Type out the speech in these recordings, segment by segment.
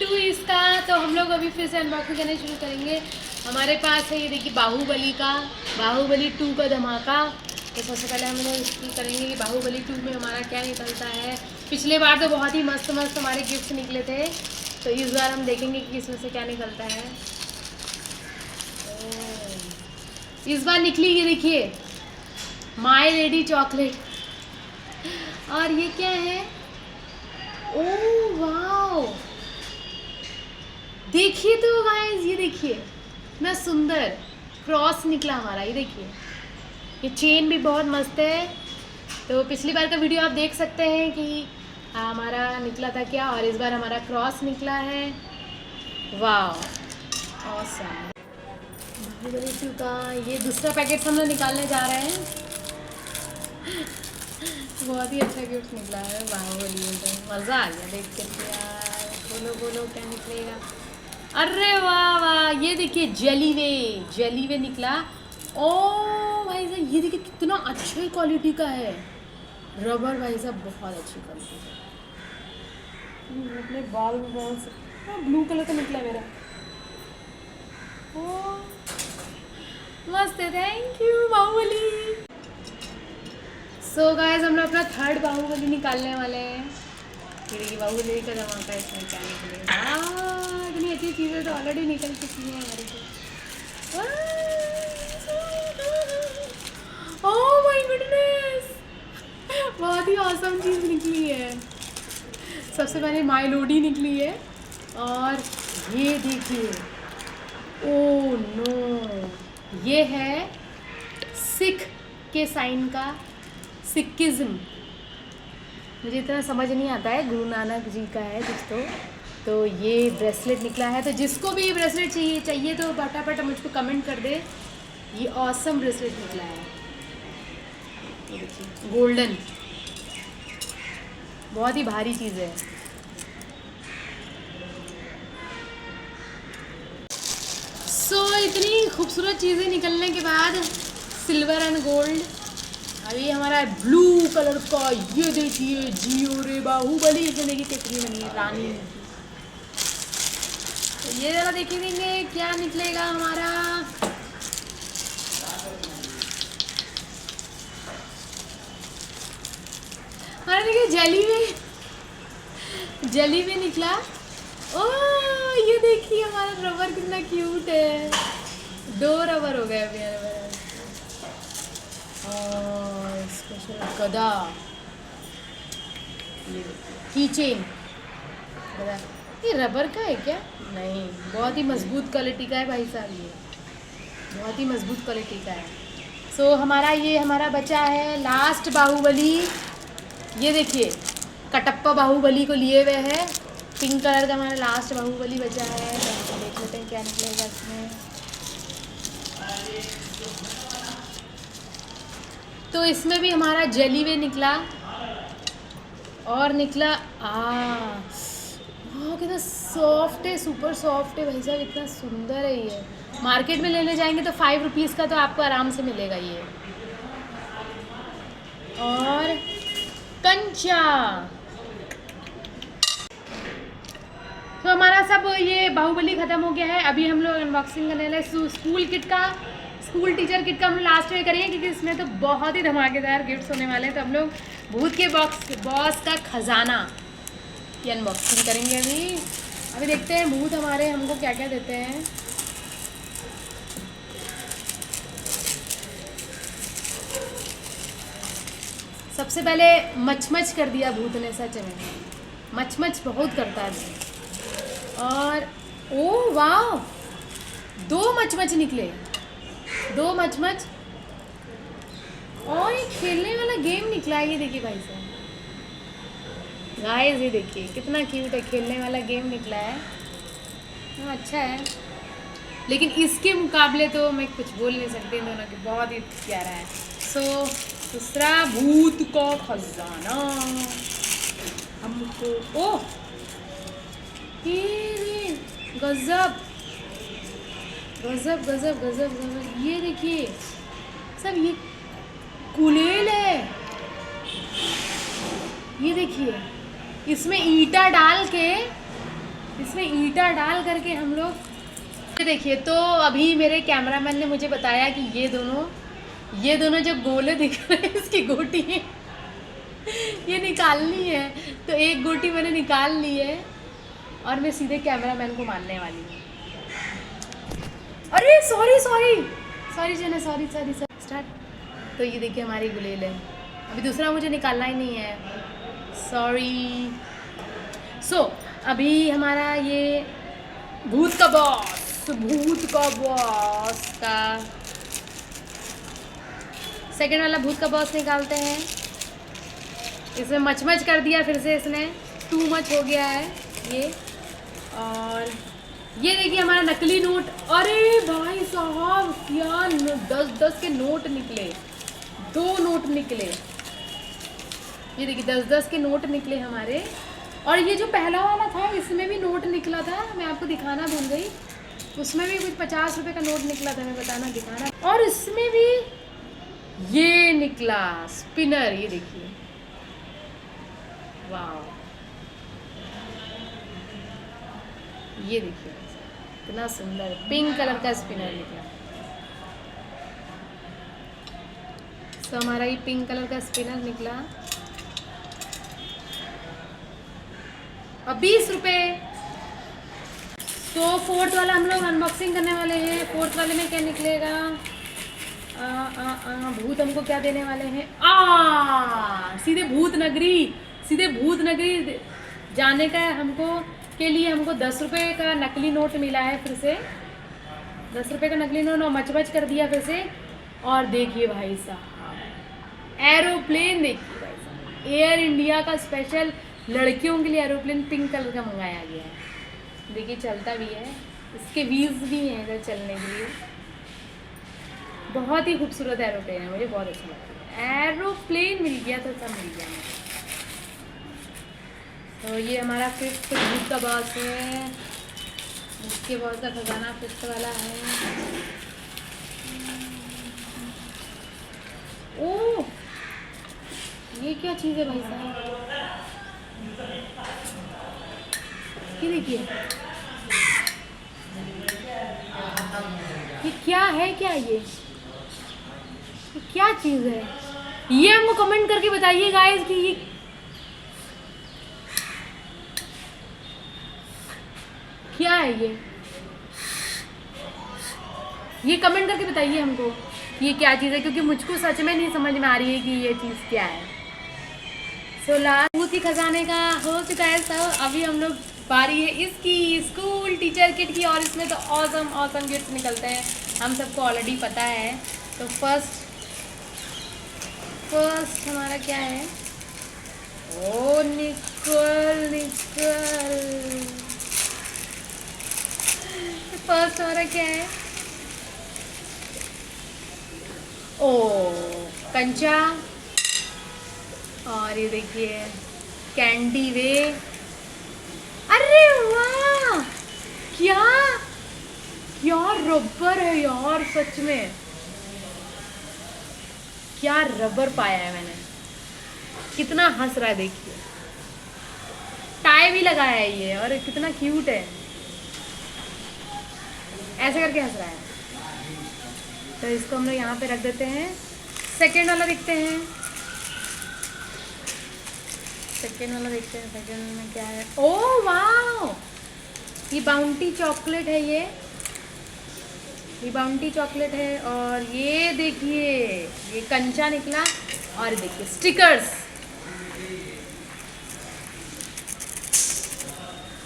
2 इसका। तो हम लोग अभी फिर से अनबॉक्सिंग करने शुरू करेंगे। हमारे पास है ये देखिए बाहुबली 2 का धमाका। तो सबसे पहले हम लोग इसकी करेंगे कि बाहुबली 2 में हमारा क्या निकलता है। पिछले बार तो बहुत ही मस्त मस्त हमारे गिफ्ट निकले थे, तो इस बार हम देखेंगे कि इसमें से क्या निकलता है। इस बार निकली ये देखिए माय लेडी चॉकलेट। और ये क्या है, ओह वाओ, देखिए तो गाइस, ये देखिए इतना सुंदर क्रॉस निकला हमारा। ये देखिए ये चेन भी बहुत मस्त है। तो पिछली बार का वीडियो आप देख सकते हैं कि हमारा निकला था क्या, और इस बार हमारा क्रॉस निकला है। वाह ऑसम। बाहुबली 2 का ये दूसरा पैकेट हम लोग निकालने जा रहे हैं। बहुत ही अच्छा गिफ्ट निकला है बाहुबली में, मज़ा आ गया देख के यार। बोलो बोलो क्या निकलेगा। अरे वाह वाह, ये देखिए जेलीवे निकला। ओ भाई साहब, ये देखिए कितना अच्छे क्वालिटी का है रबर भाई साहब, बहुत अच्छी क्वालिटी है। अपने बाल में बहुत से ब्लू कलर का निकला मेरा। ओ मस्त है, thank you Baahubali. So guys, हम लोग अपना थर्ड बाहुबली निकालने वाले हैं। ये देखिए बाहुबली का धमाका, इसमें क्या निकलेगा। इतनी अच्छी चीज़ें तो ऑलरेडी निकल चुकी हैं हमारे को। ओह माय गुडनेस, बहुत ही ऑसम चीज़ निकली है। सबसे पहले माय लोडी निकली है, और ये देखिए ओह नो, ये है सिख के साइन का सिखिज़्म। मुझे इतना समझ नहीं आता है, गुरु नानक जी का है कुछ। तो ये ब्रेसलेट निकला है। तो जिसको भी ये ब्रेसलेट चाहिए तो फटाफट मुझको कमेंट कर दे। ये ऑसम ब्रेसलेट निकला है, ये देखिए गोल्डन, बहुत ही भारी चीज़ है। सो इतनी खूबसूरत चीज़ें निकलने के बाद सिल्वर एंड गोल्ड, अभी हमारा ब्लू कलर का ये देखिए जियो रे बाहुबली। इसमें देखिए कितनी बनी है रानी। तो ये जरा देखिए देंगे क्या निकलेगा हमारा। अरे देखिए जली में निकला। ओह ये देखिए हमारा रबर कितना क्यूट है। 2 रबर हो गए अभी हमारे। और स्पेशल गदा, की चेन गदा। ये रबर का है क्या? नहीं, बहुत ही मजबूत क्वालिटी का है भाई साहब, ये बहुत ही मजबूत क्वालिटी का है। सो हमारा बचा है लास्ट बाहुबली। ये देखिए कटप्पा बाहुबली को लिए हुए है, पिंक कलर का हमारा लास्ट बाहुबली बचा है। तो देख लेते हैं क्या निकलेगा इसमें। तो इसमें भी हमारा जेलीवे निकला, और निकला कितना सॉफ्ट है, सुपर सॉफ्ट है भाई साहब, इतना सुंदर है ये। मार्केट में लेने जाएंगे तो 5 रुपीज़ का तो आपको आराम से मिलेगा ये। और कंचा, तो हमारा सब ये बाहुबली ख़त्म हो गया है। अभी हम लोग अनबॉक्सिंग करने वाले स्कूल टीचर किट का हम लास्ट में करेंगे, क्योंकि इसमें तो बहुत ही धमाकेदार गिफ्ट्स होने वाले हैं। तो हम लोग भूत के बॉस का खजाना की अनबॉक्सिंग करेंगे। अभी देखते हैं भूत हमारे हमको क्या क्या देते हैं। सबसे पहले मच कर दिया भूत ने, सच में मच बहुत करता है। और ओ वाह, 2 मच निकले, 2 मच। और ये खेलने वाला गेम निकला है, ये देखिए भाई साहब गाइस, ये देखिए कितना क्यूट है, खेलने वाला गेम निकला है। हाँ अच्छा है, लेकिन इसके मुकाबले तो मैं कुछ बोल नहीं सकती, दोनों की बहुत ही प्यारा है। सो दूसरा भूत का खजाना हमको, ओह गजब गजब गजब गजब गजब। ये देखिए सब, ये कुलेल है। ये देखिए इसमें ईंटा डाल के इसमें ईंटा डाल करके हम लोग। देखिए, तो अभी मेरे कैमरामैन ने मुझे बताया कि ये दोनों जो गोले दिख रहे हैं इसकी गोटी है, ये निकालनी है। तो एक गोटी मैंने निकाल ली है और मैं सीधे कैमरामैन को मारने वाली हूँ। अरे सॉरी सॉरी सॉरी जना, सॉरी सॉरी सॉरी। स्टार्ट। तो ये देखिए हमारी गुलेल है, अभी दूसरा मुझे निकालना ही नहीं है, सॉरी। सो अभी हमारा ये भूत का बॉस का सेकंड वाला भूत का बॉस निकालते हैं। इसमें मच कर दिया फिर से इसने, टू मच हो गया है ये। और ये देखिए हमारा नकली नोट। अरे भाई साहब, क्या 10-10 के नोट निकले, 2 नोट निकले। ये देखिए 10-10 के नोट निकले हमारे। और ये जो पहला वाला था इसमें भी नोट निकला था, मैं आपको दिखाना भूल गई। उसमें भी कुछ 50 रुपए का नोट निकला था, मैं बताना दिखाना। और इसमें भी ये निकला स्पिनर, ये देखिए, वाह, ये देखिए कितना सुंदर पिंक कलर का स्पिनर निकला। तो हमारा ये पिंक कलर का स्पिनर निकला और 20 रुपए। तो फोर्थ वाला हम लोग अनबॉक्सिंग करने वाले हैं। फोर्थ वाले में क्या निकलेगा? भूत हमको क्या देने वाले हैं? सीधे भूत नगरी जाने का हमको के लिए हमको 10 रुपये का नकली नोट मिला है। फिर से 10 रुपये का नकली नोट मच कर दिया फिर से। और देखिए भाई साहब, एरोप्लेन देखिए भाई साहब, एयर इंडिया का स्पेशल लड़कियों के लिए एरोप्लेन पिंक कलर का मंगाया गया है। देखिए चलता भी है, इसके व्हील्स भी हैं इधर चलने के लिए। बहुत ही खूबसूरत एरोप्लेन है, मुझे बहुत अच्छा लगता है। एरोप्लेन मिल गया तो सब मिल गया मुझे। तो ये हमारा फिफ्थ भूत का बॉस है, उसके बॉस का खजाना फिफ्थ वाला है। ओह, ये क्या चीज़ है भाई साहब? ये देखिए, ये क्या है? क्या ये क्या चीज़ है? ये हमको कमेंट करके बताइए गाइस कि ये क्या है। ये कमेंट करके बताइए हमको कि ये क्या चीज़ है, क्योंकि मुझको सच में नहीं समझ में आ रही है कि ये चीज़ क्या है। सो लास्ट भूत ही खजाने का हो चुका है सब। अभी हम लोग बारी है इसकी स्कूल टीचर किट की, और इसमें तो ऑसम गिफ्ट निकलते हैं, हम सबको ऑलरेडी पता है। तो फर्स्ट हमारा क्या है? ओ निकल फर्स्ट हमारा क्या है? ओ कंचा। और ये देखिए कैंडी वे। अरे वाह, क्या रबर है यार, सच में क्या रबर पाया है मैंने। कितना हंस रहा है देखिए, टाई भी लगाया है ये, और कितना क्यूट है, ऐसे करके हंस रहा है। तो इसको हम लोग यहाँ पे रख देते हैं। सेकेंड वाला देखते हैं, सेकेंड में क्या है? ओह वाह, ये बाउंटी चॉकलेट है, ये बाउंटी चॉकलेट है। और ये देखिए ये कंचा निकला, और देखिए स्टिकर्स,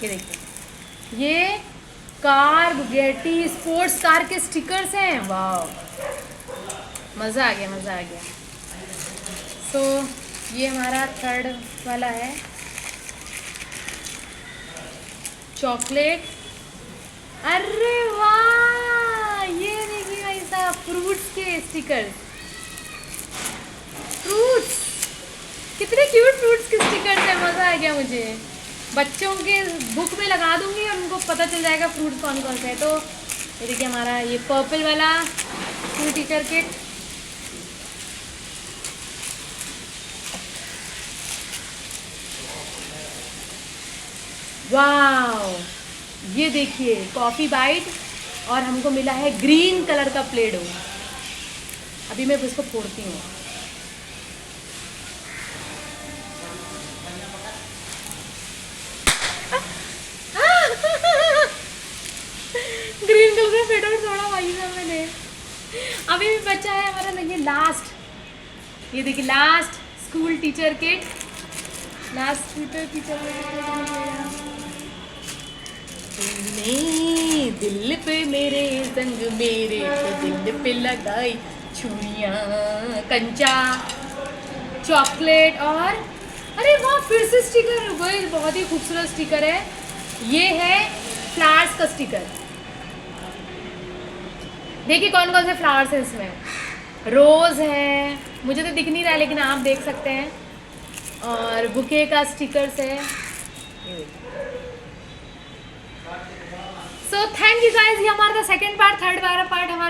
ये देखिए ये कार बुगेटी स्पोर्ट्स कार के स्टिकर्स हैं। वाह, मज़ा आ गया। सो ये हमारा थर्ड वाला है, चॉकलेट। अरे वाह, ये देखिए भाई साहब, फ्रूट्स के स्टिकर्स, फ्रूट्स, कितने क्यूट फ्रूट्स के स्टिकर्स हैं। मज़ा आ गया मुझे। बच्चों के बुक में लगा दूंगी और उनको पता चल जाएगा फ्रूट्स कौन कौन से हैं। तो ये देखिए हमारा ये पर्पल वाला स्कूल टीचर किट। वाओ, ये देखिए कॉफ़ी बाइट, और हमको मिला है ग्रीन कलर का प्ले डो। अभी मैं इसको फोड़ती हूँ। ग्रीन कलर का प्ले डो थोड़ा भाई साहब मैंने। अभी भी बच्चा है हमारा। देखिए लास्ट, ये देखिए last school teacher kit. Last teacher तूने दिल पे मेरे संग मेरे तो दिल पे लगाई छुरियां, कंचा, चॉकलेट, और अरे वाह फिर से स्टिकर। वही बहुत ही खूबसूरत स्टिकर है। ये है फ्लावर्स का स्टिकर। देखिए कौन कौन से फ्लावर्स हैं इसमें। रोज़ है, मुझे तो दिख नहीं रहा है लेकिन आप देख सकते हैं। और बुके का स्टिकर्स है। सो थैंक यू गाइस, ये हमारा था सेकंड पार्ट। थर्ड वाला पार्ट हमारा